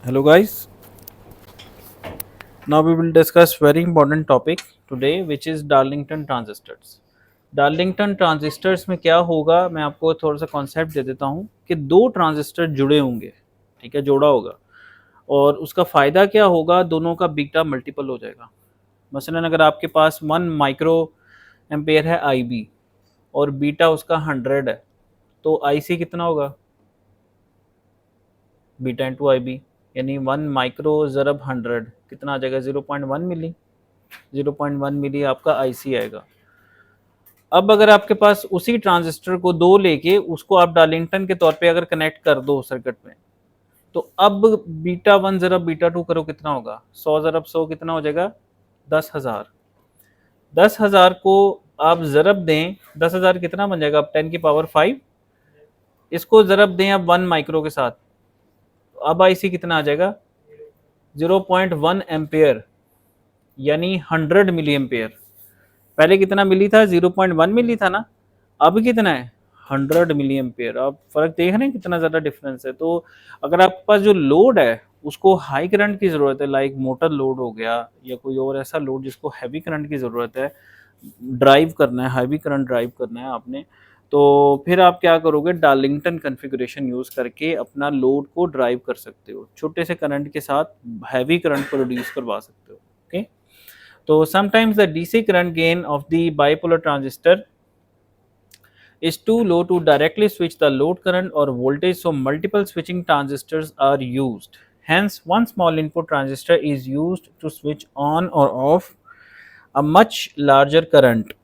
Hello guys. Now we will discuss very important topic today which is Darlington transistors. Darlington transistors में क्या होगा, मैं आपको थोड़ा सा कॉन्सेप्ट दे देता हूँ कि दो ट्रांजिस्टर जुड़े होंगे, ठीक है, जोड़ा होगा और उसका फ़ायदा क्या होगा, दोनों का बीटा मल्टीपल हो जाएगा। मसलन अगर आपके पास 1 माइक्रो एम्पेयर है IB और बीटा उसका 100 है, तो IC कितना होगा, बीटा इंटू IB, यानी 1 माइक्रो ज़रब 100 कितना आ जाएगा, 0.1 मिली। 0.1 मिली आपका IC आएगा। अब अगर आपके पास उसी ट्रांजिस्टर को दो लेके उसको आप डार्लिंगटन के तौर पे अगर कनेक्ट कर दो सर्किट में, तो अब बीटा 1 ज़रब बीटा 2 करो, कितना होगा, 100 ज़रब 100 कितना हो जाएगा, 10,000। 10,000 को आप ज़रब दें, 10,000 कितना बन जाएगा, अब 10 की पावर 5, इसको ज़रब दें अब 1 माइक्रो के साथ, तो अब IC कितना आ जाएगा, 0.1 एम्पेयर, यानी 100 मिली एम्पेयर। पहले कितना मिली था, 0.1 मिली था ना, अब कितना है, 100 मिली एम्पेयर। आप फर्क देख रहे हैं कितना ज़्यादा डिफरेंस है। तो अगर आपके पास जो लोड है उसको हाई करंट की ज़रूरत है, लाइक मोटर लोड हो गया या कोई और ऐसा लोड जिसको हैवी करंट की ज़रूरत है, ड्राइव करना है, हैवी करंट ड्राइव करना है आपने, तो फिर आप क्या करोगे, डार्लिंगटन कॉन्फ़िगरेशन यूज़ करके अपना लोड को ड्राइव कर सकते हो, छोटे से करंट के साथ हैवी करंट प्रोड्यूस करवा सकते हो। ओके, तो sometimes the DC current gain of the bipolar transistor is too low to directly switch the load current or voltage, so multiple switching transistors are used. Hence, one small input transistor is used to switch on or off a much larger current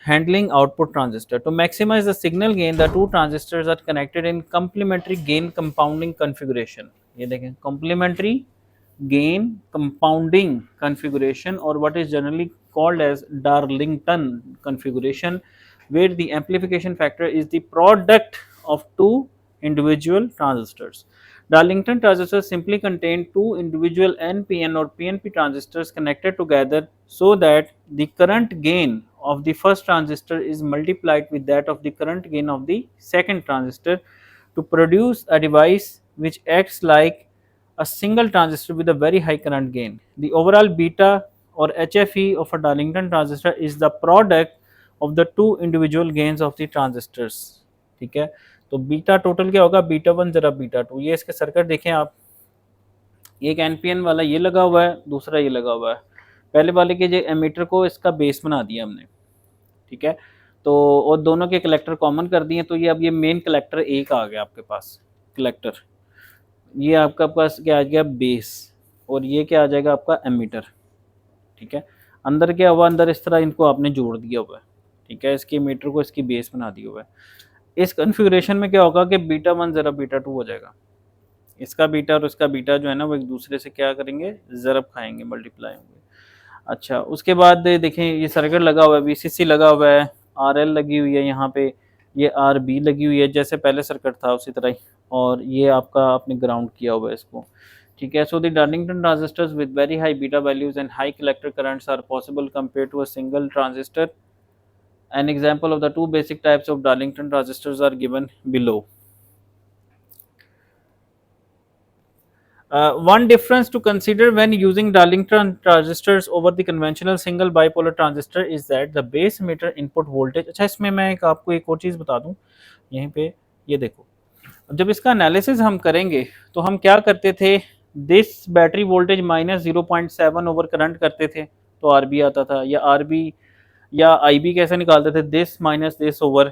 handling output transistor. To maximize the signal gain, the two transistors are connected in complementary gain compounding configuration. ये देखें, complementary gain compounding configuration, or what is generally called as Darlington configuration, where the amplification factor is the product of two individual transistors. Darlington transistors simply contain two individual NPN or PNP transistors connected together so that the current gain of the first transistor is multiplied with that of the current gain of the second transistor to produce a device which acts like a single transistor with a very high current gain. The overall beta or HFE of a Darlington transistor is the product of the two individual gains of the transistors. ठीक है, तो beta total क्या होगा, beta 1 जरा beta 2। ये इसके circuit देखें आप, एक एनपीएन वाला ये लगा हुआ है, दूसरा ये लगा हुआ है। पहले वाले के जो एमीटर को इसका बेस बना दिया हमने, ठीक है, तो और दोनों के कलेक्टर कॉमन कर दिए, तो ये अब ये मेन कलेक्टर एक आ गया आपके पास कलेक्टर, ये आपका पास क्या आ गया, बेस, और ये क्या आ जाएगा आपका एमीटर। ठीक है, अंदर क्या हुआ, अंदर इस तरह इनको आपने जोड़ दिया हुआ है, ठीक है, इसके मीटर को इसकी बेस बना दिया हुआ है। इस कॉन्फ़िगरेशन में क्या होगा कि बीटा 1 ज़रा बीटा 2 हो जाएगा, इसका बीटा और इसका बीटा जो है ना वो एक दूसरे से क्या करेंगे, ज़रब खाएंगे, मल्टीप्लाई होंगे। अच्छा, उसके बाद देखें ये सर्किट लगा हुआ है, वीसीसी लगा हुआ है, आरएल लगी हुई है यहाँ पे, ये आरबी लगी हुई है जैसे पहले सर्किट था उसी तरह ही, और ये आपका आपने ग्राउंड किया हुआ है इसको। ठीक है, so the Darlington transistors with very high beta values and high collector currents are possible compare to a single transistor. An example of the two basic types of Darlington transistors are given below. One difference to consider when using Darlington transistors over the conventional single bipolar transistor is that the base emitter input voltage। अच्छा, इसमें मैं आपको एक और चीज़ बता दूं, यहीं पे ये देखो, जब इसका एनालिसिस हम करेंगे तो हम क्या करते थे, this battery voltage minus 0.7 over current करते थे तो आरबी आता था, या आरबी या आईबी कैसे निकालते थे, this minus this over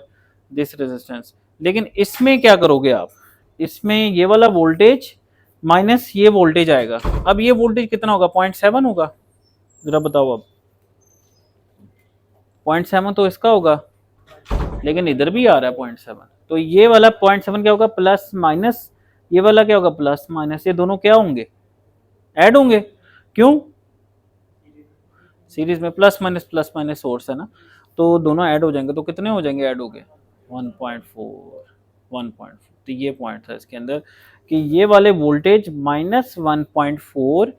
this resistance. लेकिन इसमें क्या करोगे आप, इसमें ये वाला वोल्टेज माइनस ये वोल्टेज आएगा। अब ये वोल्टेज कितना होगा, 0.7 होगा, जरा बताओ अब, 0.7 तो इसका होगा, लेकिन इधर भी आ रहा है 0.7, तो ये वाला 0.7 क्या होगा, प्लस माइनस, ये वाला क्या होगा, प्लस माइनस, ये दोनों क्या होंगे, ऐड होंगे। क्यों, सीरीज में प्लस माइनस सोर्स है ना, तो दोनों ऐड हो जाएंगे, तो कितने हो जाएंगे, ऐड हो गए 1.4 1.4। तो ये पॉइंट था इसके अंदर कि ये वाले वोल्टेज माइनस 1.4,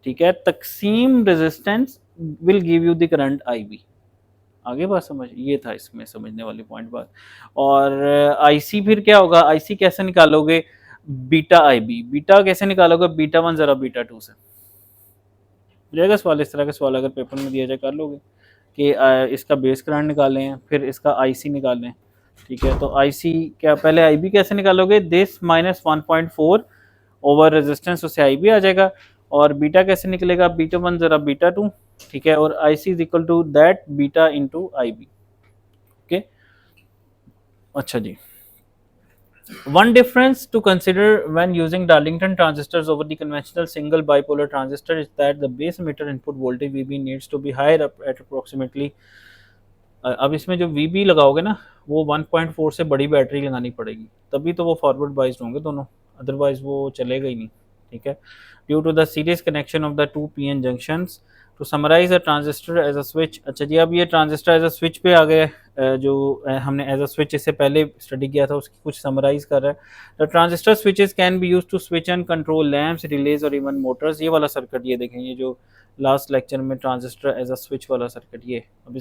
ठीक है, तकसीम resistance will give you the current I B. आगे बात समझ, ये था इसमें समझने वाली पॉइंट बात। और आईसी फिर क्या होगा, आईसी कैसे निकालोगे, बीटा आईबी, बीटा कैसे निकालोगे, बीटा वन ज़रा बीटा टू से जाएगा सवाल। इस तरह का सवाल अगर पेपर में दिया जाए कर लोगे कि इसका बेस करंट निकालें हैं फिर इसका आईसी निकालें, ठीक है। तो आईसी क्या, पहले आईबी कैसे निकालोगे, दिस माइनस 1.4 ओवर रेजिस्टेंस, उससे आईबी आ जाएगा। और बीटा कैसे निकलेगा, बीटा वन ज़रा बीटा टू, ठीक है। और IC is equal to that beta into IB, okay. अच्छा जी, one difference to consider when using Darlington transistors over the conventional single bipolar transistor is that the base emitter input voltage VB needs to be higher at approximately अब इसमें जो VB लगाओगे ना वो 1.4 से बड़ी बैटरी लगानी पड़ेगी, तभी तो वो फॉरवर्ड बाइज्ड होंगे दोनों, अदरवाइज वो चलेगा ही नहीं, ठीक है। Due to the series connection of the two PN junctions to summarize a transistor as a switch. अच्छा जी, अब ये ट्रांजिस्टर एज अ स्विच पे आ गए, जो हमने एज अ स्विच इससे पहले स्टडी किया था उसकी कुछ समराइज कर रहा है। The transistor switches can be used to switch and control lamps, relays और इवन मोटर्स। ये वाला सर्किट ये देखें, ये जो लास्ट लेक्चर में ट्रांजिस्टर एज अ स्विच वाला सर्किट, ये अब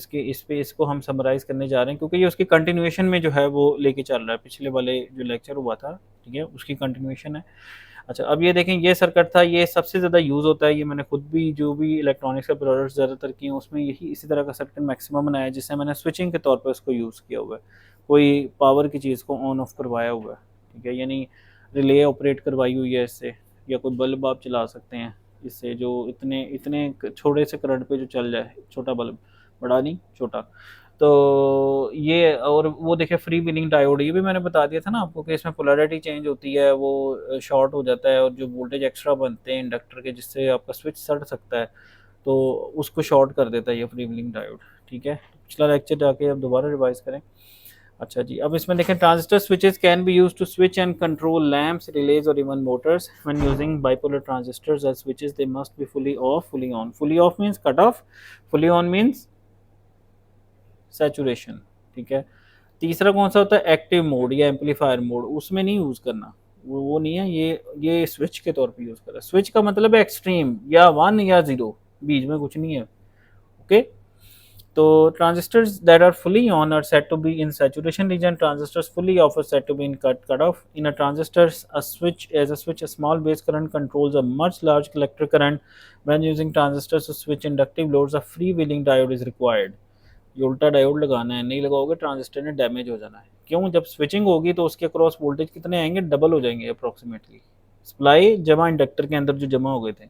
इसको हम समराइज करने जा रहे हैं क्योंकि ये उसकी कंटिन्यूएशन में जो है वो लेके चल रहा है, पिछले वाले जो लेक्चर हुआ था, ठीक है, उसकी कंटिन्यूएशन है। अच्छा, अब ये देखें, ये सर्किट था, ये सबसे ज़्यादा यूज़ होता है, ये मैंने खुद भी जो भी इलेक्ट्रॉनिक्स के प्रोडक्ट्स ज़्यादातर किए हैं उसमें यही इसी तरह का सर्किट मैक्सिमम बनाया है, जिससे मैंने स्विचिंग के तौर पर उसको यूज़ किया हुआ है, कोई पावर की चीज़ को ऑन ऑफ करवाया हुआ है, ठीक है, यानी रिले ऑपरेट करवाई हुई है इससे, या कोई बल्ब आप चला सकते हैं इससे, जो इतने इतने छोटे से करंट पे जो चल जाए, छोटा बल्ब, बड़ा नहीं छोटा। तो ये, और वो देखिए फ्री व्हीलिंग डायोड, ये भी मैंने बता दिया था ना आपको कि इसमें पोलैरिटी चेंज होती है, वो शॉर्ट हो जाता है और जो वोल्टेज एक्स्ट्रा बनते हैं इंडक्टर के जिससे आपका स्विच सड़ सकता है, तो उसको शॉर्ट कर देता है ये फ्री व्हीलिंग डायोड, ठीक है। पिछला लेक्चर जाके अब दोबारा रिवाइज करें। अच्छा जी, अब इसमें देखें, transistor switches can be used to switch and control lamps, relays और even motors. When using bipolar transistors as switches they must be fully off, fully on. Fully off means cut off, fully on means saturation, ठीक है। तीसरा कौन सा होता है, active mode या amplifier mode, उसमें नहीं यूज़ करना, वो नहीं है, ये स्विच के तौर पे यूज़ कर रहा है। स्विच का मतलब है एक्सट्रीम, या वन या ज़ीरो, बीच में कुछ नहीं है, ओके। तो transistors that are fully on are set to be in saturation region, transistors fully off are set to be in cut off. In a transistors a switch as a switch, a small base current controls a much large collector current. When using transistors to switch inductive loads, a free wheeling diode is required. ये उल्टा diode लगाना है, नहीं लगाओगे transistor ने damage हो जाना है। क्यों, जब स्विचिंग होगी तो उसके क्रॉस वोल्टेज कितने आएंगे, डबल हो जाएंगे अप्रॉक्सीमेटली, सप्लाई जमा इंडक्टर के अंदर जो जमा हो गए थे,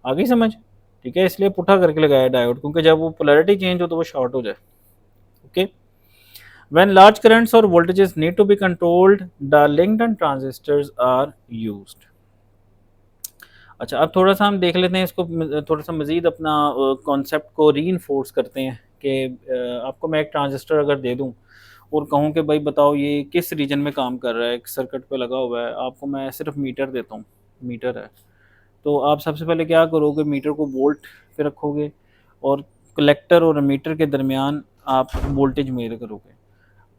आ गई समझ, ठीक है। इसलिए पुठा करके लगाया डायोड, क्योंकि जब वो पोलैरिटी चेंज हो तो वो शॉर्ट हो जाए, okay. When large currents or voltages need to be controlled, Darlington transistors are used. अच्छा, अब थोड़ा सा हम देख लेते हैं इसको, थोड़ा सा मज़ीद अपना कॉन्सेप्ट को री करते हैं कि आपको मैं एक ट्रांजिस्टर अगर दे दूं और कहूं कि भाई बताओ ये किस रीजन में काम कर रहा है, एक सर्किट पे लगा हुआ है, आपको मैं सिर्फ मीटर देता हूँ, मीटर है, तो आप सबसे पहले क्या करोगे, मीटर को वोल्ट पे रखोगे और कलेक्टर और मीटर के दरमियान आप वोल्टेज मेजर करोगे।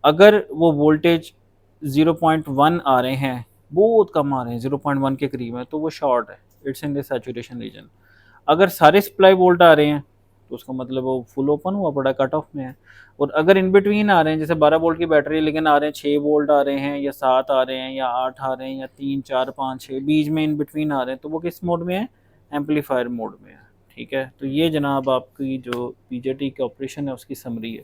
अगर वो वोल्टेज 0.1 आ रहे हैं, बहुत कम आ रहे हैं, 0.1 के करीब है, तो वो शॉर्ट है, it's in the saturation region. अगर सारे सप्लाई वोल्ट आ रहे हैं तो उसका मतलब वो फुल ओपन हुआ पड़ा, कट ऑफ में है। और अगर इन बिटवीन आ रहे हैं, जैसे 12 वोल्ट की बैटरी लेकिन आ रहे हैं 6 वोल्ट आ रहे हैं, या 7 आ रहे हैं, या 8 आ रहे हैं, या 3 4 5 6 बीच में इन बिटवीन आ रहे हैं, तो वो किस मोड में है, एम्पलीफायर मोड में है, ठीक है। तो ये जनाब आपकी जो पीजेटी का ऑपरेशन है उसकी समरी है।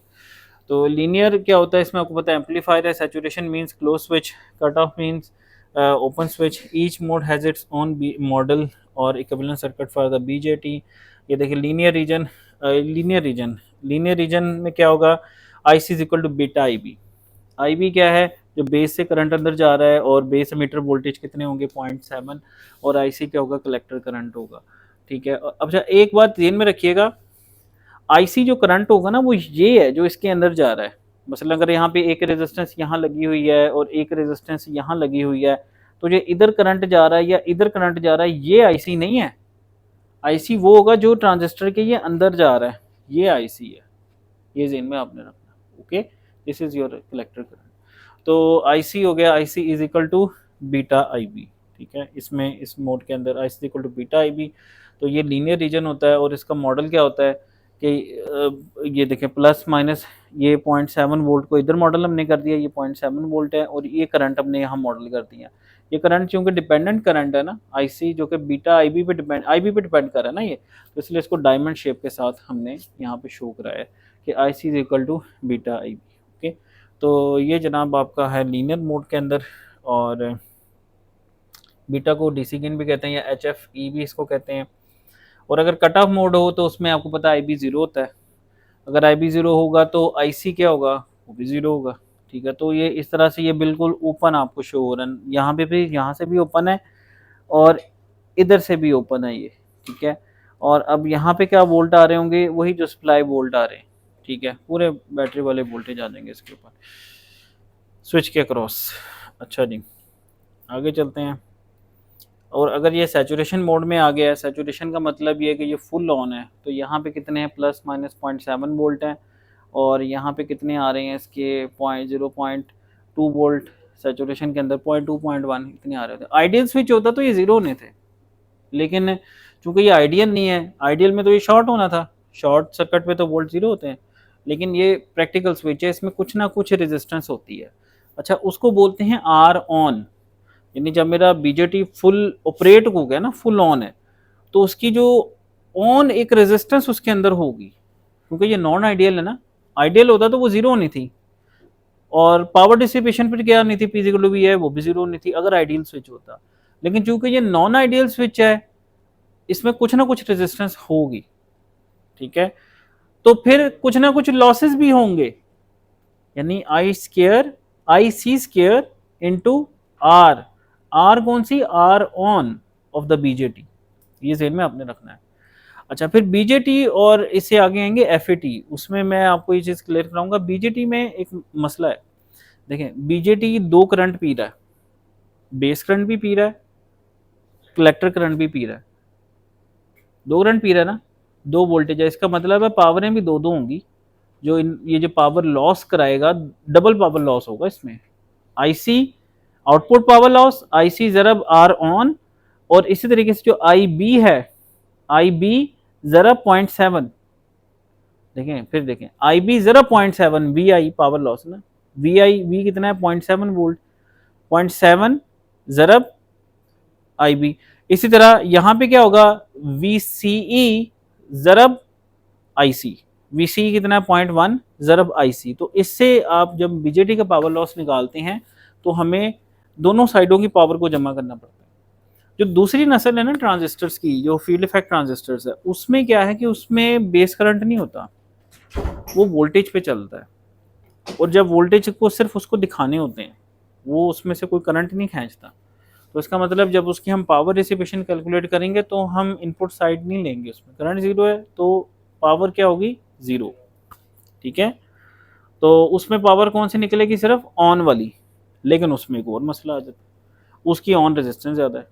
तो लीनियर क्या होता है इसमें आपको पता है, एम्पलीफायर है, saturation means close switch, cut off means open switch, each mode has its own model और equivalent circuit for the BJT. ये देखिए लीनियर रीजन, लीनियर रीजन में क्या होगा, I C is equal to beta I B. I B क्या है, जो base से करंट अंदर जा रहा है, और बेस मीटर वोल्टेज कितने होंगे 0.7, और आई सी क्या होगा, कलेक्टर करंट होगा, ठीक है। अब एक बात ध्यान में रखिएगा, आईसी जो करंट होगा ना वो ये है जो इसके अंदर जा रहा है। मसलन अगर यहाँ पे एक रेजिस्टेंस यहाँ लगी हुई है और एक रेजिस्टेंस यहाँ लगी हुई है, तो ये इधर करंट जा रहा है या इधर करंट जा रहा है, ये आईसी नहीं है। आईसी वो होगा जो ट्रांजिस्टर के ये अंदर जा रहा है, ये आईसी है, ये ज़हन में आपने रखना, okay. This is your collector current. तो आईसी हो गया, IC is equal to beta I B, ठीक है। इसमें इस मोड के अंदर IC equal to beta I B. तो ये लीनियर रीजन होता है और इसका मॉडल क्या होता है, कि ये देखें प्लस माइनस, ये 0.7 वोल्ट को इधर मॉडल हमने कर दिया, ये 0.7 वोल्ट है, और ये करंट हमने यहाँ मॉडल कर दिया। ये करंट चूंकि डिपेंडेंट करंट है ना, आईसी जो कि बीटा आईबी पे डिपेंड कर रहा है ना ये, तो इसलिए इसको डायमंड शेप के साथ हमने यहाँ पे शो कराया है कि IC is equal to beta IB. Okay, तो ये जनाब आपका है लीनियर मोड के अंदर, और बीटा को डीसी गेन भी कहते हैं या एच एफ ई भी इसको कहते हैं। और अगर कट ऑफ मोड हो तो उसमें आपको पता है आई बी ज़ीरो होता है, अगर आई बी ज़ीरो होगा तो आई सी क्या होगा, वो भी ज़ीरो होगा। ठीक है, तो ये इस तरह से ये बिल्कुल ओपन आपको शो हो रहा है, यहाँ पे भी, यहाँ से भी ओपन है और इधर से भी ओपन है ये। ठीक है, और अब यहाँ पे क्या वोल्ट आ रहे होंगे, वही जो सप्लाई वोल्ट आ रहे हैं। ठीक है, पूरे बैटरी वाले वोल्टेज आ जाएंगे इसके ऊपर स्विच के अक्रॉस। अच्छा जी, आगे चलते हैं। और अगर ये सैचुरेशन मोड में आ गया है, सैचुरेशन का मतलब ये है कि ये फुल ऑन है, तो यहाँ पे कितने हैं, प्लस माइनस 0.7 वोल्ट हैं, और यहाँ पे कितने आ रहे हैं इसके 0.2 वोल्ट, सैचुरेशन के अंदर 0.2 0.1 इतने आ रहे थे। आइडियल स्विच होता तो ये ज़ीरो होने थे, लेकिन चूंकि ये आइडियल नहीं है, आइडियल में तो ये शॉर्ट होना था, शॉर्ट सर्किट पे तो वोल्ट ज़ीरो होते हैं, लेकिन ये प्रैक्टिकल स्विच है, इसमें कुछ ना कुछ रेजिस्टेंस होती है। अच्छा, उसको बोलते हैं आर ऑन, यानी जब मेरा बीजेटी फुल ऑपरेट हो गया ना, फुल ऑन है, तो उसकी जो ऑन एक रेजिस्टेंस उसके अंदर होगी, क्योंकि ये नॉन आइडियल है ना, आइडियल होता तो वो जीरो होनी थी, और पावर डिसिपेशन फिर क्या नहीं थी, पी इक्वल टू वी है, वो भी जीरो नहीं थी अगर आइडियल स्विच होता। लेकिन चूंकि ये नॉन आइडियल स्विच है, इसमें कुछ ना कुछ रेजिस्टेंस होगी। ठीक है, तो फिर कुछ ना कुछ लॉसेस भी होंगे, यानी I C square into R, R कौन सी, R on off the BJT, ये जेन में आपने रखना है। अच्छा, फिर बीजेटी और इससे आगे आएंगे एफएटी, उसमें मैं आपको ये चीज़ क्लियर कराऊंगा। बीजेटी में एक मसला है, देखें बीजेटी दो करंट पी रहा है, बेस करंट भी पी रहा है, कलेक्टर करंट भी पी रहा है, दो करंट पी रहा है ना, दो वोल्टेज है, इसका मतलब है पावरें भी दो दो होंगी, जो ये जो पावर लॉस कराएगा, डबल पावर लॉस होगा इसमें। IC output power loss, IC जरब आर ऑन, और इसी तरीके से जो आई बी है, आई बी जरब 0.7, देखें फिर देखें, आई बी जरब 0.7, वी आई पावर लॉस ना, वी आई वी कितना है 0.7 वोल्ट, 0.7 जरब आई बी। इसी तरह यहाँ पे क्या होगा, वी सी ई जरब आई सी, वी सी कितना है 0.1 जरब आई सी। तो इससे आप जब बीजेटी का पावर लॉस निकालते हैं तो हमें दोनों साइडों की पावर को जमा करना पड़ता है। जो दूसरी नस्ल है ना ट्रांजिस्टर्स की, जो फील्ड इफेक्ट ट्रांजिस्टर्स है, उसमें क्या है कि उसमें बेस करंट नहीं होता, वो वोल्टेज पे चलता है, और जब वोल्टेज को सिर्फ उसको दिखाने होते हैं, वो उसमें से कोई करंट नहीं खींचता। तो इसका मतलब जब उसकी हम पावर डिसिपेशन कैलकुलेट करेंगे तो हम इनपुट साइड नहीं लेंगे, उसमें करंट जीरो है तो पावर क्या होगी, जीरो। ठीक है, तो उसमें पावर कौन सी निकलेगी, सिर्फ ऑन वाली। लेकिन उसमें एक और मसला आ जाता है, उसकी ऑन रेजिस्टेंस ज़्यादा है।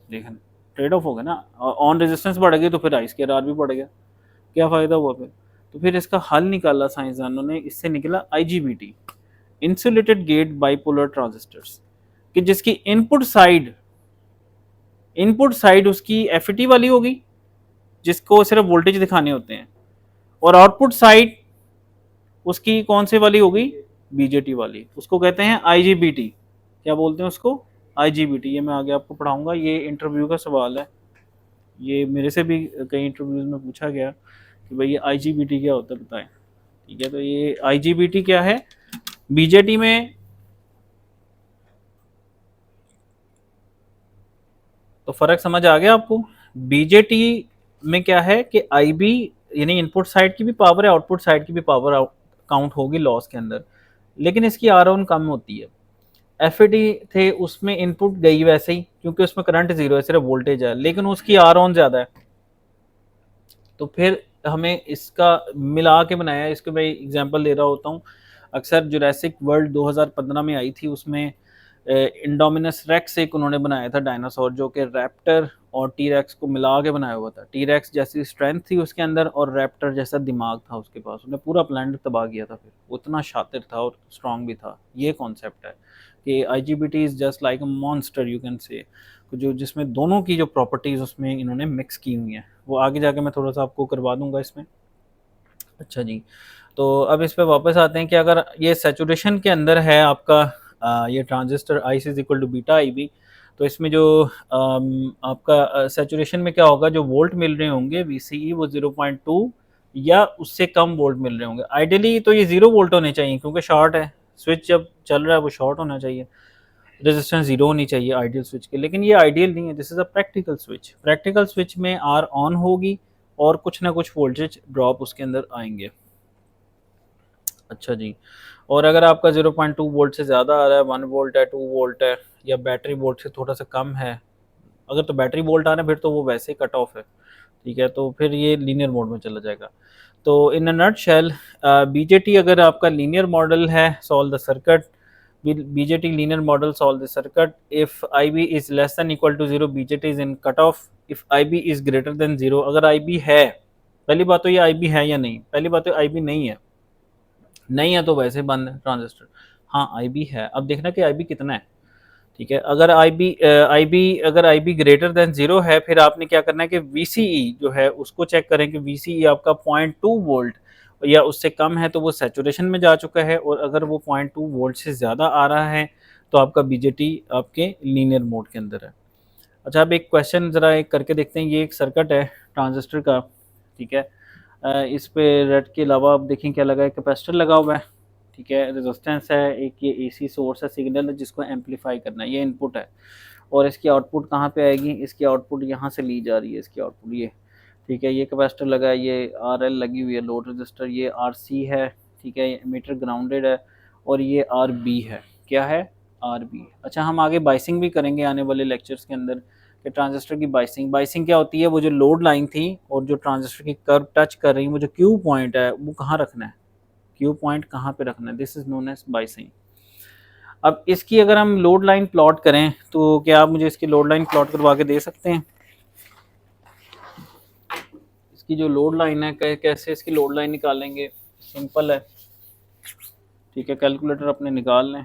देखें ट्रेड ऑफ हो गया ना, ऑन रेजिस्टेंस बढ़ गई तो फिर आई स्क्वायर आर भी बढ़ गया, क्या फ़ायदा हुआ फिर। तो फिर इसका हल निकाला साइंसदानों ने, इससे निकला IGBT, insulated gate bipolar transistors, कि जिसकी इनपुट साइड उसकी एफईटी वाली होगी, जिसको सिर्फ वोल्टेज दिखाने होते हैं, और आउटपुट साइड उसकी कौन से वाली होगी, बीजेटी वाली, उसको कहते हैं आईजीबीटी। क्या बोलते हैं उसको, आईजीबीटी। ये मैं आगे आपको पढ़ाऊंगा, ये इंटरव्यू का सवाल है, ये मेरे से भी कई इंटरव्यूज में पूछा गया कि भाई ये आईजीबीटी क्या होता है बताएं। ठीक है, तो ये आईजीबीटी क्या है, बीजेटी में तो फर्क समझ आ गया आपको। बीजेटी में क्या है कि आईबी यानी इनपुट साइड की भी पावर है, आउटपुट साइड की भी पावर काउंट होगी लॉस के अंदर, लेकिन इसकी आर ऑन कम होती है। एफईटी थे उसमें इनपुट गई वैसे ही, क्योंकि उसमें करंट जीरो है, सिर्फ वोल्टेज है, लेकिन उसकी आर ऑन ज़्यादा है। तो फिर हमें इसका मिला के बनाया, इसको मैं एग्जांपल दे रहा होता हूँ। अक्सर जुरासिक वर्ल्ड 2015 में आई थी, उसमें इंडोमिनस रेक्स एक उन्होंने बनाया था डायनासोर, जो कि रैप्टर और टी रेक्स को मिला के बनाया हुआ था। टी रेक्स जैसी स्ट्रेंथ थी उसके अंदर और रैप्टर जैसा दिमाग था उसके पास, उसने पूरा प्लानट तबाह किया था, फिर उतना शातिर था और स्ट्रांग भी था। ये कॉन्सेप्ट है कि IGBT is just like a monster you can say, जो जिसमें दोनों की जो प्रॉपर्टीज़ उसमें इन्होंने मिक्स की हुई हैं, वो आगे जाके मैं थोड़ा सा आपको करवा दूंगा इसमें। अच्छा जी, तो अब इस पे वापस आते हैं कि अगर ये सैचुरेशन के अंदर है आपका ये transistor I is equal to beta IB, तो इसमें जो आपका सैचुरेशन में क्या होगा, जो वोल्ट मिल रहे होंगे VCE वो 0.2 या उससे कम वोल्ट मिल रहे होंगे। आइडियली तो ये 0 वोल्ट होने चाहिए क्योंकि शॉर्ट है, स्विच जब चल रहा है वो शॉर्ट होना चाहिए, रेजिस्टेंस 0 होनी चाहिए आइडियल स्विच के, लेकिन ये आइडियल नहीं है, this is a practical switch. Practical switch में R ऑन होगी और कुछ ना कुछ वोल्टेज ड्रॉप उसके अंदर आएंगे। अच्छा जी, और अगर आपका 0.2 वोल्ट से ज़्यादा आ रहा है, 1 वोल्ट है, 2 वोल्ट है, या बैटरी वोल्ट से थोड़ा सा कम है, अगर तो बैटरी वोल्ट आ रहा है फिर तो वो वैसे ही कट ऑफ है, ठीक है, तो फिर ये लीनियर मोड में चला जाएगा। तो इन अ नट शेल BJT अगर आपका लीनियर मॉडल है, solve the circuit, BJT linear model solve the circuit if IB is less than equal to 0, BJT is in cutoff, if IB is greater than 0, अगर IB है, पहली बात तो ये IB है या नहीं, पहली बात तो IB नहीं है, नहीं है तो वैसे बंद है ट्रांजिस्टर। हाँ IB है, अब देखना कि IB कितना है, ठीक है, अगर IB अगर IB ग्रेटर देन 0 है, फिर आपने क्या करना है कि VCE जो है उसको चेक करें कि VCE आपका 0.2 वोल्ट या उससे कम है तो वो सैचुरेशन में जा चुका है, और अगर वो 0.2 वोल्ट से ज़्यादा आ रहा है तो आपका BJT आपके लीनियर मोड के अंदर है। अच्छा, अब एक क्वेश्चन ज़रा एक करके देखते हैं, ये एक सर्किट है ट्रांजिस्टर का, ठीक है, इस पे रेड के अलावा आप देखें क्या लगा है, कैपेसिटर लगा हुआ है, ठीक है, रेजिस्टेंस है, एक ये AC सोर्स है, सिग्नल है जिसको एम्पलीफाई करना है, ये इनपुट है, और इसकी आउटपुट कहाँ पे आएगी, इसकी आउटपुट यहाँ से ली जा रही है, इसकी आउटपुट ये, ठीक है, ये कैपेसिटर लगा है, ये RL लगी हुई है लोड रजिस्टर, ये RC है, ठीक है, ये मीटर ग्राउंडेड है, और ये RB है, क्या है, RB। अच्छा, हम आगे बाइसिंग भी करेंगे आने वाले लेक्चर्स के अंदर कि ट्रांजिस्टर की बाइसिंग क्या होती है, वो जो लोड लाइन थी और जो ट्रांजिस्टर की कर्व टच कर रही है, वो जो क्यू पॉइंट है वो कहाँ रखना है, क्यू पॉइंट कहाँ पे रखना है, this is known as biasing. अब इसकी अगर हम लोड लाइन प्लॉट करें तो क्या आप मुझे इसकी लोड लाइन प्लॉट करवा के दे सकते हैं, इसकी जो लोड लाइन है कैसे इसकी लोड लाइन निकालेंगे, सिंपल है, ठीक है, कैलकुलेटर अपने निकाल लें,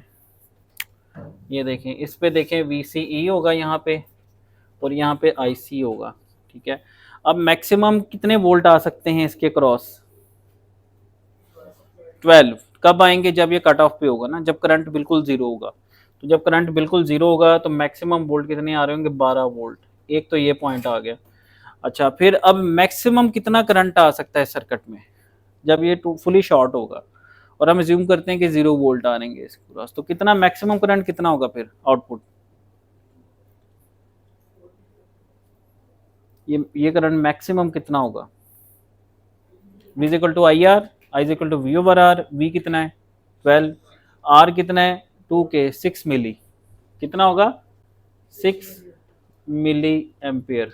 ये देखें, इस पे देखें VCE होगा यहाँ पे और यहाँ पे IC होगा, ठीक है, अब मैक्सिमम कितने वोल्ट आ सकते हैं इसके क्रॉस, 12, कब आएंगे, जब ये कट ऑफ पे होगा ना, जब करंट बिल्कुल जीरो होगा, तो जब करंट बिल्कुल जीरो होगा तो मैक्सिमम वोल्ट कितने आ रहे होंगे, 12 वोल्ट, एक तो ये पॉइंट आ गया। अच्छा, फिर अब मैक्सिमम कितना करंट आ सकता है सर्किट में जब ये फुली शॉर्ट होगा, और हम अज्यूम करते हैं कि 0 वोल्ट आ रहेंगे इसके क्रॉस, तो कितना मैक्सिमम करंट कितना होगा फिर आउटपुट, ये करंट मैक्सिमम कितना होगा, V equal to IR, I equal to V over R, V कितना है 12, R कितना है 2K 6 मिली, कितना होगा 6 मिली एम्पियर,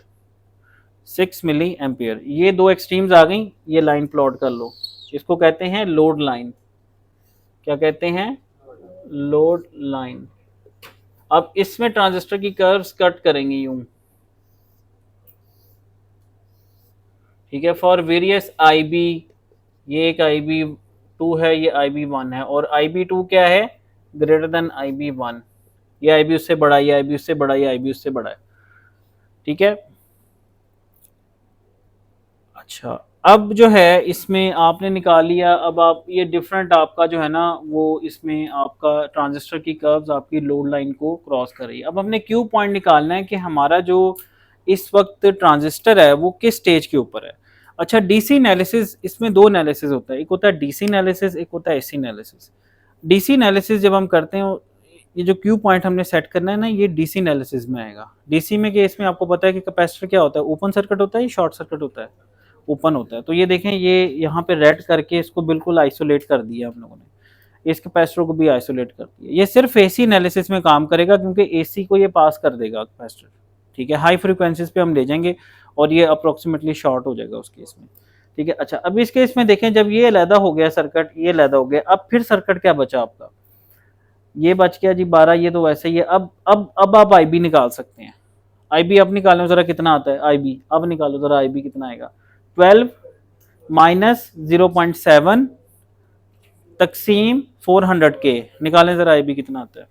6 मिली एम्पियर। ये दो एक्सट्रीम्स आ गई, ये लाइन प्लॉट कर लो, इसको कहते हैं लोड लाइन, क्या कहते हैं, लोड लाइन। अब इसमें ट्रांजिस्टर की कर्व्स कट करेंगे यूं, ठीक है, फॉर वेरियस IB, ये एक IB2 है, ये IB1 है, और IB2 क्या है, ग्रेटर देन IB1, ये IB उससे बड़ा, ये IB उससे बड़ा, ये IB उससे बड़ा है, ठीक है। अच्छा, अब जो है इसमें आपने निकाल लिया, अब आप ये डिफरेंट आपका जो है ना वो इसमें आपका ट्रांजिस्टर की कर्व्स आपकी लोड लाइन को क्रॉस कर रही है। अब हमने क्यू पॉइंट निकालना है कि हमारा जो इस वक्त ट्रांजिस्टर है वो किस स्टेज के ऊपर है। अच्छा, डीसी एनालिसिस, इसमें दो एनालिसिस होता है, एक होता है डीसी एनालिसिस, एक होता है एसी एनालिसिस। डीसी एनालिसिस जब हम करते हैं, ये जो क्यू पॉइंट हमने सेट करना है ना, ये डीसी एनालिसिस में आएगा। डीसी में केस में आपको पता है कि कैपेसिटर क्या होता है, ओपन सर्किट होता है या शॉर्ट सर्किट होता है, ओपन होता है। तो ये देखें, ये यहाँ पे रेड करके इसको बिल्कुल आइसोलेट कर दिया हम लोगों ने, इस कैपेसिटर को भी आइसोलेट कर दिया। ये सिर्फ एसी एनालिसिस में काम करेगा क्योंकि एसी को ये पास कर देगा कैपेसिटर, ठीक है, हाई फ्रीक्वेंसीज पे हम ले जाएंगे और ये अप्रोक्सीमेटली शॉर्ट हो जाएगा उस केस में, ठीक है। अच्छा, अब इस केस में देखें, जब ये अलहदा हो गया सर्किट, ये अलहदा हो गया, अब फिर सर्किट क्या बचा आपका, ये बच गया जी 12, ये तो वैसे ही है। अब आप आई बी निकाल सकते हैं। आई बी अब निकालो जरा कितना आता है, आई बी अब निकालो जरा, आई बी कितना आएगा, 12 माइनस 0.7 तकसीम 400 के, निकालें जरा आई बी कितना आता है,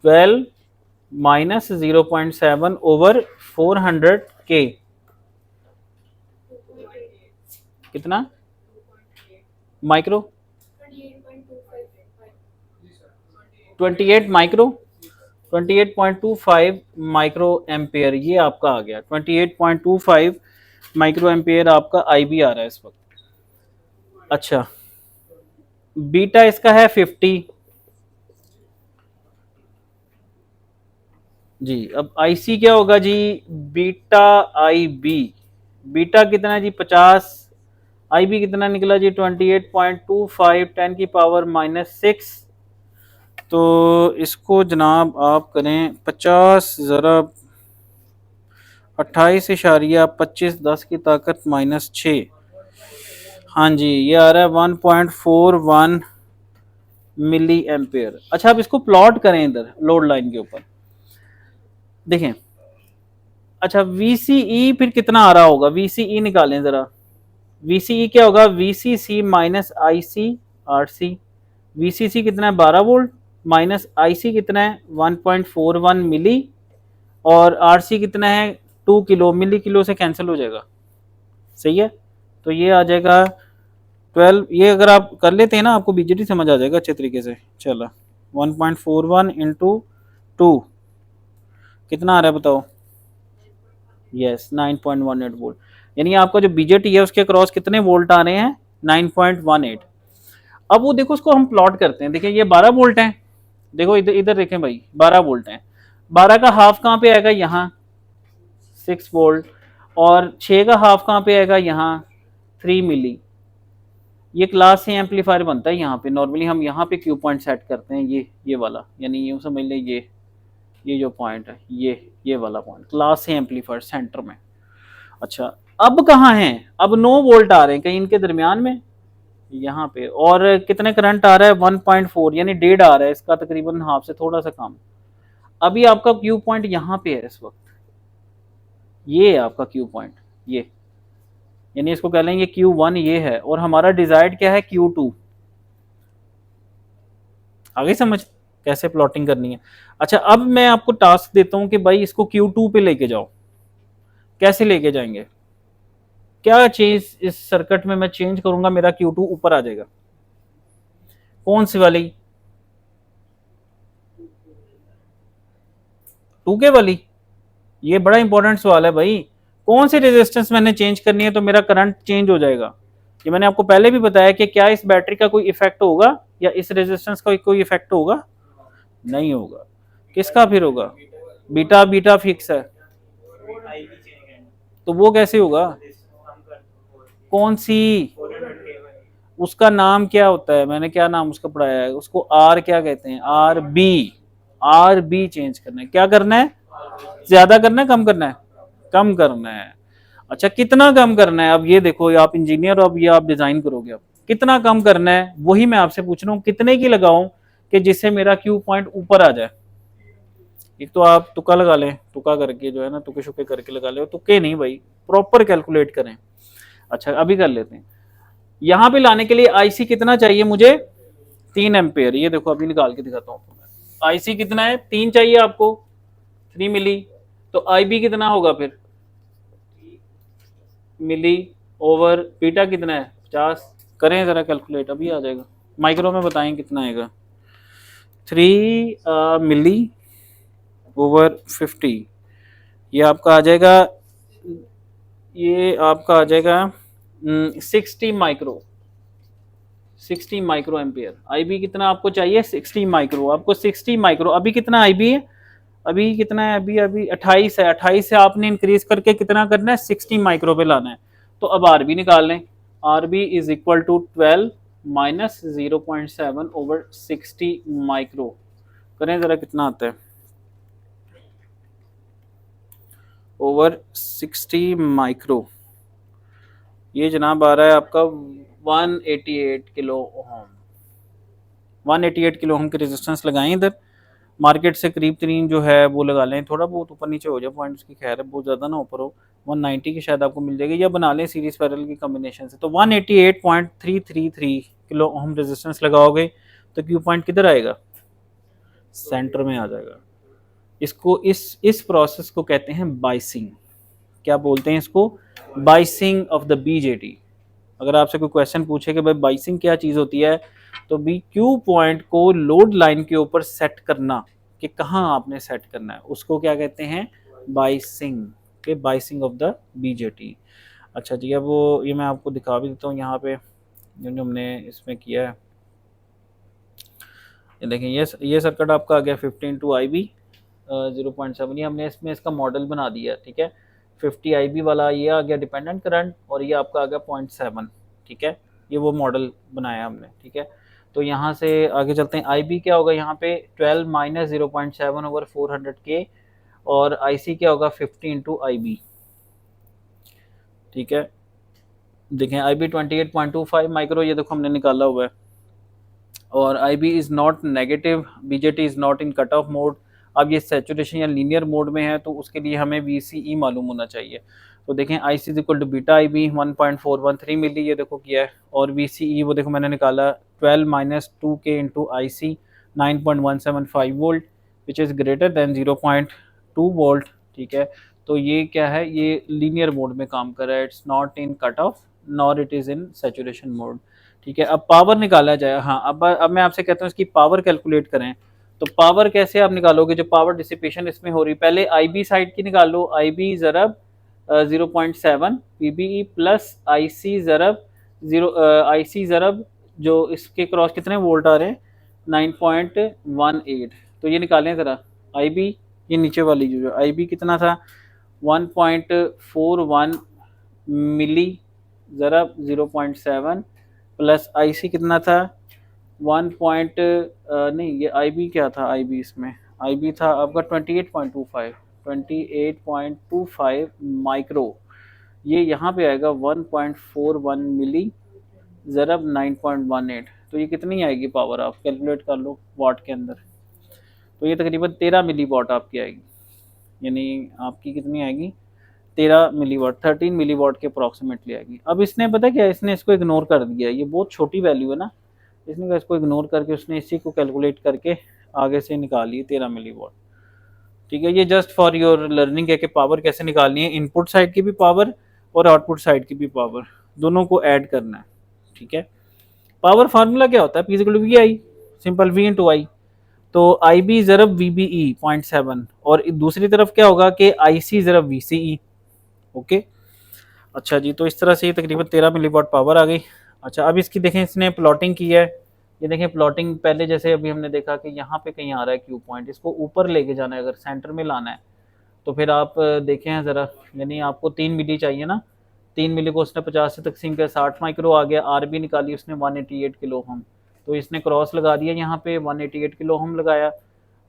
12 माइनस 0.7 ओवर 400 के, कितना माइक्रो, 28 माइक्रो, 28.25 माइक्रो एम्पेयर, ये आपका आ गया 28.25 माइक्रो एम्पेयर आपका आई बी आ रहा है इस वक्त। अच्छा, बीटा इसका है 50 जी। अब आईसी क्या होगा जी, बीटा आई बी, बीटा कितना है जी 50, आई बी कितना निकला जी 28.25 10 की पावर -6। तो इसको जनाब आप करें 50 ज़रा 28.25 10 की ताकत -6, हाँ जी ये आ रहा है 1.41 मिली एम्पेयर। अच्छा अब इसको प्लॉट करें इधर लोड लाइन के ऊपर, देखें। अच्छा VCE फिर कितना आ रहा होगा, VCE निकालें जरा, VCE क्या होगा, VCC minus IC RC, VCC कितना है 12 वोल्ट, माइनस IC कितना है 1.41 मिली, और RC कितना है 2 किलो, मिली किलो से कैंसिल हो जाएगा, सही है। तो ये आ जाएगा 12, ये अगर आप कर लेते हैं ना आपको बीजेटी समझ आ जाएगा अच्छे तरीके से। चलो 1.41 इंटू 2 कितना आ रहा है बताओ, यस 9.18 वोल्ट, यानी आपका जो बीजेटी है उसके क्रॉस कितने वोल्ट आ रहे हैं, 9.18। अब वो देखो उसको हम प्लॉट करते हैं, देखिए ये 12 वोल्ट है, देखो इधर इधर देखें भाई 12 वोल्ट है, 12 का हाफ कहाँ पे आएगा यहाँ 6 वोल्ट, और 6 का हाफ कहाँ पे आएगा यहाँ 3 मिली। ये क्लास से एम्पलीफायर बनता है यहाँ पे, नॉर्मली हम यहाँ पे क्यू पॉइंट सेट करते हैं, ये वाला, यानी यूँ समझ लें ये जो पॉइंट है ये वाला पॉइंट क्लास से एम्पलीफायर सेंटर में। अच्छा अब कहाँ हैं, अब 9 वोल्ट आ रहे हैं कहीं इनके दरमियान में यहाँ पे, और कितने करंट आ रहा है 1.4, यानी 1.5 आ रहा है, इसका तकरीबन हाफ से थोड़ा सा कम। अभी आपका क्यू पॉइंट यहाँ पे है इस वक्त, ये है आपका क्यू पॉइंट, ये यानी इसको कह लेंगे Q1 ये है, और हमारा डिजायर्ड क्या है Q2। आगे समझ कैसे प्लॉटिंग करनी है। अच्छा अब मैं आपको टास्क देता हूं कि भाई इसको Q2 पे लेके जाओ, कैसे लेके जाएंगे, क्या चीज इस सर्किट में मैं चेंज करूंगा मेरा Q2 ऊपर आ जाएगा, कौन सी वाली 2K वाली, ये बड़ा इंपॉर्टेंट सवाल है भाई, कौन सी रेजिस्टेंस मैंने चेंज करनी है तो मेरा करंट चेंज हो जाएगा। ये मैंने आपको पहले भी बताया कि क्या इस बैटरी का कोई इफेक्ट होगा या इस रेजिस्टेंस का कोई इफेक्ट होगा, नहीं होगा, किसका फिर होगा, बीटा, बीटा फिक्स है, तो वो कैसे होगा, कौन सी, उसका नाम क्या होता है, मैंने क्या नाम उसका पढ़ाया है, उसको आर क्या कहते हैं, आर बी चेंज करना है, क्या करना है, ज्यादा करना है कम करना है, कम करना है। अच्छा कितना कम करना है, अब ये देखो आप इंजीनियर हो, अब ये आप डिजाइन करोगे, अब कितना कम करना है वही मैं आपसे पूछ रहा हूँ, कितने की लगाऊं कि जिससे मेरा क्यू पॉइंट ऊपर आ जाए। एक तो आप तुक्का लगा लें, तुक्का करके जो है ना, तुक्के शुक्के करके लगा ले, तुक्के नहीं भाई, प्रॉपर कैलकुलेट करें। अच्छा अभी कर लेते हैं, यहां पे लाने के लिए आईसी कितना चाहिए मुझे, 3 एम्पेयर, ये देखो अभी निकाल के दिखाता हूँ। आईसी कितना है, 3 चाहिए आपको, 3 मिली, तो आई बी कितना होगा फिर, मिली ओवर बीटा कितना है 50, करें जरा कैलकुलेट, अभी आ जाएगा, माइक्रो में बताएं कितना आएगा, 3 मिली ओवर 50, ये आपका आ जाएगा, ये आपका आ जाएगा 60 माइक्रो, 60 माइक्रो एम्पियर। आईबी कितना आपको चाहिए 60 माइक्रो, आपको 60 माइक्रो, अभी कितना आईबी है, अभी कितना है, अभी अभी 28 है, 28 से आपने इंक्रीज करके कितना करना है 60 माइक्रो पे लाना है। तो अब आरबी निकाल लें, RB is equal to 12 minus 0.7 over 60 micro, करें जरा कितना आता है, ओवर 60 माइक्रो, ये जनाब आ रहा है आपका 188 किलो ओम, 188 किलो ओम के रेजिस्टेंस लगाएं इधर, मार्केट से करीब तरीन जो है वो लगा लें, थोड़ा बहुत ऊपर नीचे हो जाए पॉइंट्स की, खैर है बहुत ज़्यादा ना ऊपर हो, 190 की शायद आपको मिल जाएगी, या बना लें सीरीज पैरेलल की कॉम्बिनेशन से। तो 188.333 किलो ओम रेजिस्टेंस लगाओगे तो क्यू पॉइंट किधर आएगा, सेंटर में आ जाएगा। इसको इस प्रोसेस को कहते हैं बाइसिंग। क्या बोलते हैं इसको, बाइसिंग ऑफ द बीजेटी। अगर आपसे कोई क्वेश्चन पूछे कि भाई बाइसिंग क्या चीज़ होती है, तो बी क्यू पॉइंट को लोड लाइन के ऊपर सेट करना, कि कहाँ आपने सेट करना है, उसको क्या कहते हैं, बाइसिंग, के बाइसिंग ऑफ द बीजेटी। अच्छा जी, अब वो ये मैं आपको दिखा भी देता हूँ यहाँ पे जो हमने इसमें किया है। ये देखें, ये सर्किट आपका आ गया 15 टू आई बी 0.7, ये हमने इसमें इसका मॉडल बना दिया, ठीक है। 50 आई बी वाला ये आ गया डिपेंडेंट करंट, और ये आपका आ गया 0.7, ठीक है। ये वो मॉडल बनाया हमने, ठीक है। तो यहाँ से आगे चलते हैं, आई बी क्या होगा यहाँ पे 12 माइनस 0.7 ओवर 400 के, और आई सी क्या होगा 50 इंटू आई बी, ठीक है। देखें आई बी 28.25 माइक्रो, ये देखो हमने निकाला हुआ है, और I B is not negative, BJT is not in cut off mode. अब ये सेचुरेशन या लीनियर मोड में है, तो उसके लिए हमें वी सी ई मालूम होना चाहिए। तो देखें I C equal to beta I B 1.413 milli, ये देखो किया है, और वी सी ई वो देखो मैंने निकाला 12 माइनस 2 के into I C 9.175 volt, which is greater than 0.2 volt, ठीक है। तो ये क्या है, ये लीनियर मोड में काम कर रहा है, it's not in cut of nor it is in saturation mode, ठीक है। अब पावर निकाला जाए, हाँ अब मैं आपसे कहता हूँ इसकी पावर कैलकुलेट करें। तो पावर कैसे आप निकालोगे, जो पावर डिसिपेशन इसमें हो रही, पहले आई बी साइड की निकालो, आई बी ज़रब 0.7 P B E plus I C ज़रब आई सी ज़रब जो इसके क्रॉस कितने वोल्ट आ रहे हैं 9.18। तो ये निकालें ज़रा आई बी, ये नीचे वाली जो आई बी कितना था 1.41 मिली ज़रब 0.7 प्लस आई सी कितना था 1 पॉइंट नहीं, ये आई बी क्या था, आई बी इसमें आई बी था आपका 28.25 माइक्रो, ये यहाँ पे आएगा 1.41 मिली ज़रब 9.18। तो ये कितनी आएगी पावर, आप कैलकुलेट कर लो वाट के अंदर। तो ये तकरीबन 13 मिली वाट आपकी आएगी, यानी आपकी कितनी आएगी 13 मिली वाट, 13 मिली वाट के अप्रॉक्सीमेटली आएगी। अब इसने पता क्या, इसने इसको इग्नोर कर दिया, ये बहुत छोटी वैल्यू है ना, इसने इसको इग्नोर करके उसने इसी को कैलकुलेट करके आगे से निकाली 13 मिली वाट, ठीक है। ये जस्ट फॉर योर लर्निंग है कि पावर कैसे निकालनी है, इनपुट साइड की भी पावर और आउटपुट साइड की भी पावर, दोनों को ऐड करना है, ठीक है। पावर फार्मूला क्या होता है, P equal to V I, simple V into I. तो आई बी ज़रब वी बी ई 0.7, और दूसरी तरफ क्या होगा कि आई C ज़रब we C E, okay. अच्छा जी, तो इस तरह से ये तकरीबन 13 मिली वाट पावर आ गई। अच्छा, अब इसकी देखें, इसने प्लॉटिंग की है, ये देखें प्लॉटिंग पहले जैसे अभी हमने देखा कि यहाँ पे कहीं आ रहा है क्यू पॉइंट, इसको ऊपर लेके जाना है, अगर सेंटर में लाना है तो फिर आप देखें ज़रा, यानी आपको 3 मिली चाहिए ना, 3 मिली को उसने 50 से तकसीम किया 60 माइक्रो आ गया, आर बी निकाली उसने 188 किलो हम, तो इसने क्रॉस लगा दिया यहाँ पे 188 किलो हम लगाया,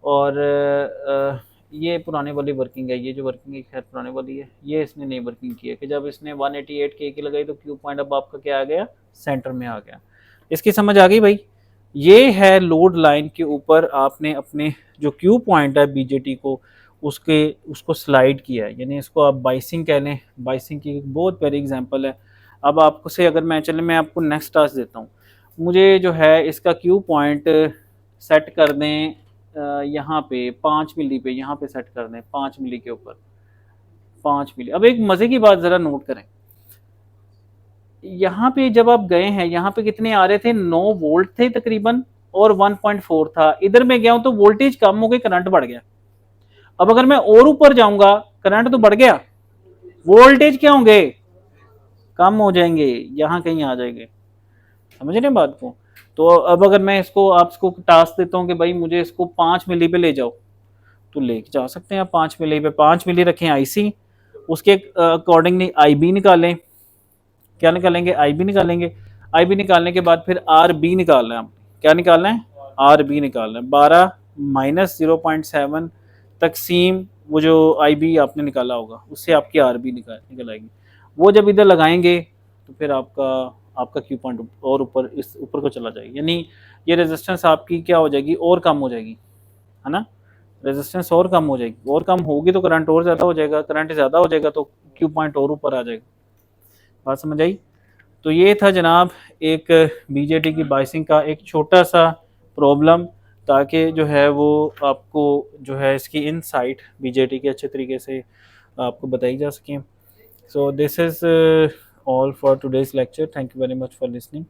और ये पुराने वाली वर्किंग है, ये जो वर्किंग है खैर पुराने वाली है, ये इसने नहीं वर्किंग की है कि जब इसने 188 के की लगाई तो क्यू पॉइंट अब आपका क्या आ गया, सेंटर में आ गया। इसकी समझ आ गई भाई, ये है लोड लाइन के ऊपर आपने अपने जो क्यू पॉइंट है बीजेटी को उसको स्लाइड किया है, यानी इसको आप बाइसिंग कह लें। बाइसिंग की एक बहुत प्यारी एग्जांपल है। अब आपको से अगर मैं आपको नेक्स्ट टास्क देता हूँ, मुझे जो है इसका क्यू पॉइंट सेट कर दें यहाँ पे 5 मिली पे, यहाँ पे सेट कर दें 5 मिली के ऊपर 5 मिली। अब एक मज़े की बात ज़रा नोट करें, यहाँ पे जब आप गए हैं यहाँ पे कितने आ रहे थे 9 वोल्ट थे तकरीबन, और 1.4 था। इधर मैं गया हूँ तो वोल्टेज कम हो गई, करंट बढ़ गया। अब अगर मैं और ऊपर जाऊंगा, करंट तो बढ़ गया, वोल्टेज क्या होंगे, कम हो जाएंगे, यहाँ कहीं आ जाएंगे, समझ रहे बात को। तो अब अगर मैं इसको आपको टास्क देता हूँ कि भाई मुझे इसको 5 मिली पे ले जाओ, तो ले जा सकते हैं आप 5 मिली पे। 5 मिली रखें आईसी, उसके अकॉर्डिंगली आई बी निकालें। क्या निकालेंगे, आई बी निकालेंगे। आई बी निकालने के बाद फिर आर बी निकालना है, क्या निकालना है, आर बी निकालना है। 12 माइनस 0.7 तकसीम वो जो आई बी आपने निकाला होगा उससे आपकी आर बी निकल आएगी। वो जब इधर लगाएंगे तो फिर आपका आपका क्यू पॉइंट और ऊपर इस ऊपर को चला जाएगा, यानी ये रेजिस्टेंस आपकी क्या हो जाएगी, और कम हो जाएगी, है ना। रेजिस्टेंस और कम हो जाएगी, और कम होगी तो करंट और ज़्यादा हो जाएगा, करंट ज़्यादा हो जाएगा तो क्यू पॉइंट और ऊपर आ जाएगा। बात समझ आई। तो ये था जनाब एक बीजेटी की बाइसिंग का एक छोटा सा प्रॉब्लम, ताकि जो है वो आपको जो है इसकी इनसाइट बीजेटी के अच्छे तरीके से आपको बताई जा सकें। So this is all for today's lecture. Thank you very much for listening.